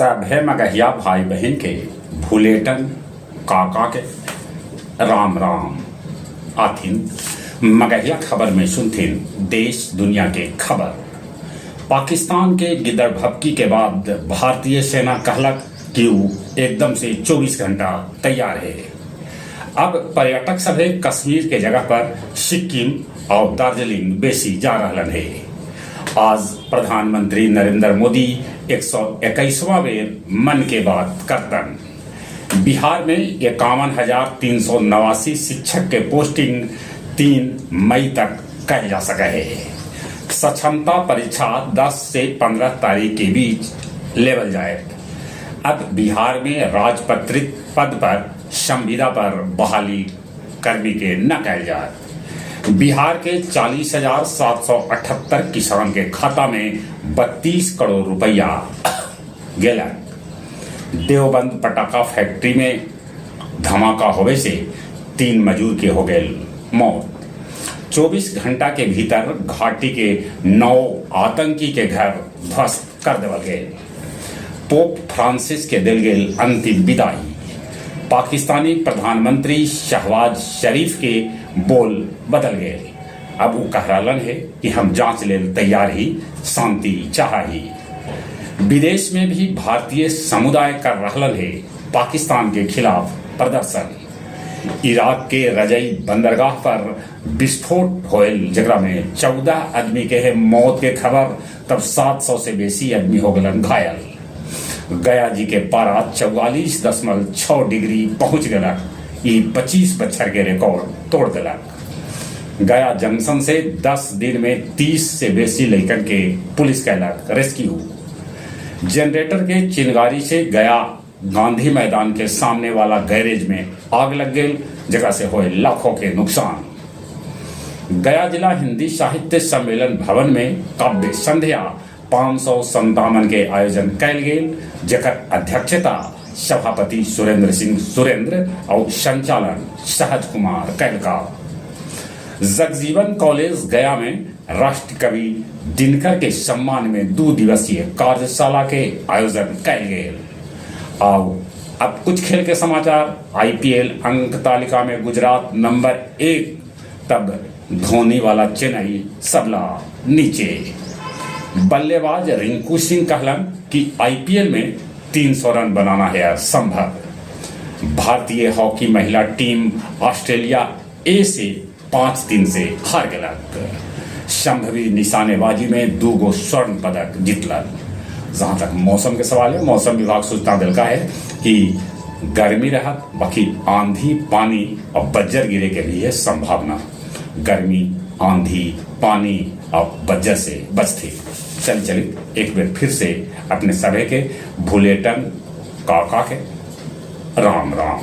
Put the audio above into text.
सभे मगहिया भाई बहन के भूलेटन काका के राम राम आथिन। मगहिया खबर में सुनथिन देश दुनिया के खबर। पाकिस्तान के गिदड़ भपकी के बाद भारतीय सेना कहलक कि वो एकदम से 24 घंटा तैयार है। अब पर्यटक सभे कश्मीर के जगह पर सिक्किम और दार्जिलिंग बेसी जा रहलन है। आज प्रधानमंत्री नरेंद्र मोदी 121वां बेर मन के बात करतन। बिहार में 51,389 शिक्षक के पोस्टिंग 3 मई तक कल जा सके है। सक्षमता परीक्षा 10 से 15 तारीख के बीच लेवल जाए। अब बिहार में राजपत्रित पद पर संविदा पर बहाली कर्मी के न कल जाए। बिहार के 40,778 किसान के खाता में 32 करोड़ रुपया गेला। देवबंद पटाखा फैक्ट्री में धमाका होने से 3 मजदूर के हो गए मौत। 24 घंटा के भीतर घाटी के 9 आतंकी के घर ध्वस्त कर देवल गए। पोप फ्रांसिस के दिल गेल अंतिम विदाई। पाकिस्तानी प्रधानमंत्री शहबाज शरीफ के बोल बदल गए। अब वो कह रहलन है कि हम जांच ले तैयार ही, शांति चाही। विदेश में भी भारतीय समुदाय कर रहलन है पाकिस्तान के खिलाफ प्रदर्शन। इराक के रजई बंदरगाह पर विस्फोट होल जगह में 14 आदमी के है मौत के खबर। तब 700 से बेसी आदमी हो गए घायल। गया जी के पारा 44.6 डिग्री पहुंच गया। 25 बच्चर के रिकॉर्ड तोड़ दिला। गया जंक्शन से 10 दिन में 30 से बेसी लड़कन के पुलिस कैलक रेस्क्यू। जनरेटर के चिंगारी से गया गांधी मैदान के सामने वाला गैरेज में आग लग गई, जगह से हुए लाखों के नुकसान। गया जिला हिंदी साहित्य सम्मेलन भवन में काव्य संध्या 557 के आयोजन कैल गेल, जकर अध्यक्षता सभापति सुरेंद्र सिंह सुरेंद्र और संचालन सहज कुमार कैलका। जगजीवन कॉलेज गया में राष्ट्र कवि दिनकर के सम्मान में 2 दिवसीय कार्यशाला के आयोजन कैल गेल। आओ अब कुछ खेल के समाचार। आईपीएल अंक तालिका में गुजरात नंबर 1, तब धोनी वाला चेन्नई सबला नीचे। बल्लेबाज रिंकू सिंह कहलन कि आईपीएल में 300 रन बनाना है संभव। भारतीय हॉकी महिला टीम ऑस्ट्रेलिया ए से 5-3 से हार गलक। संभवी निशानेबाजी में 2 स्वर्ण पदक जीतलन। जहां तक मौसम के सवाल है, मौसम विभाग सूचना दिलका है कि गर्मी रहत, बाकी आंधी पानी और बज्जर गिरे के भी है संभावना। गर्मी आंधी पानी और बज्जर से बचते। चलिए एक बार फिर से अपने सभी के भूलेटन काका के राम राम।